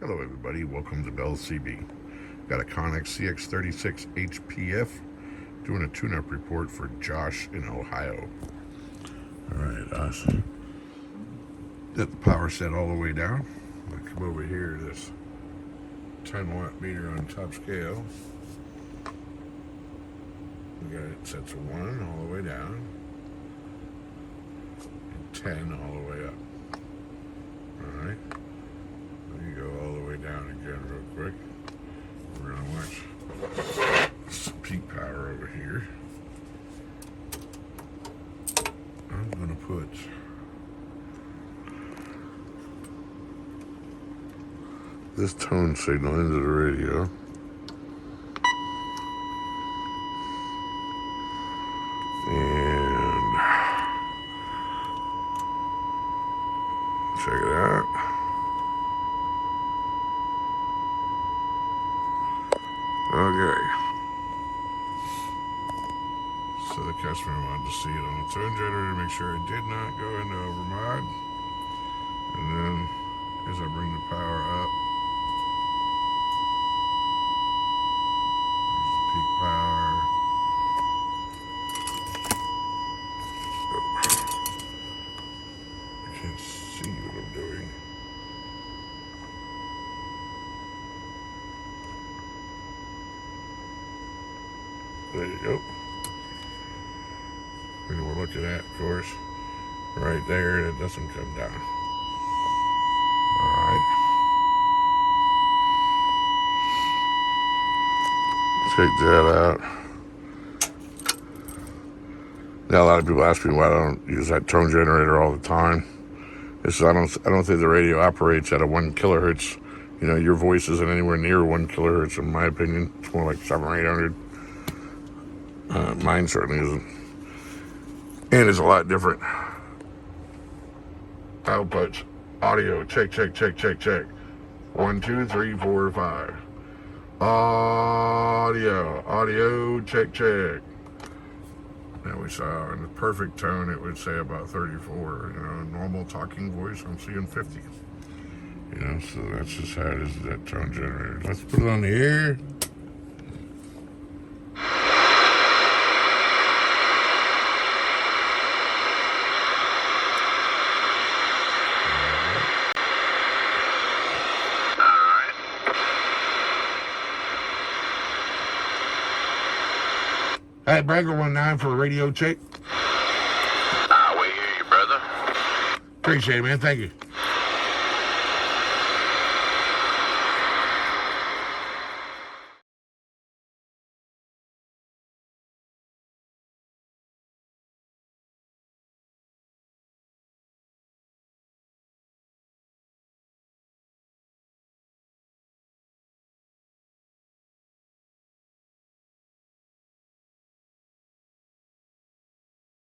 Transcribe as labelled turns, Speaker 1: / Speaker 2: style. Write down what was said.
Speaker 1: Hello everybody, welcome to Bell CB. Got a Connex CX-36HPF doing a tune-up report for Josh in Ohio. Alright, got the power set all the way down. I come over here to this 10-watt meter on top scale. We got it set to 1 all the way down and 10 all the way up. Alright. You go all the way down again real quick. We're going to watch some peak power over here. I'm going to put this tone signal into the radio. And check it out. Okay. So the customer wanted to see it on the tone generator to make sure it did not go into overmod. And then as I bring the power up, there's the peak power. I can't see what I'm doing. There you go. And we're looking at, of course, right there, it doesn't come down. Alright. Check that out. Now a lot of people ask me why I don't use that tone generator all the time. It's I don't think the radio operates at a 1 kilohertz. You know, your voice isn't anywhere near 1 kilohertz in my opinion. It's more like 700 or 800. Mine certainly isn't. And it's a lot different. Outputs. Audio. Check, check, check, check, check. 1, 2, 3, 4, 5. Audio. Check, check. Now we saw in the perfect tone, it would say about 34. You know, normal talking voice, I'm seeing 50. You know, so that's just how it is with that tone generator. Let's put it on the air. Hey, Breaker 19 for a radio check.
Speaker 2: We hear you, brother.
Speaker 1: Appreciate it, man. Thank you.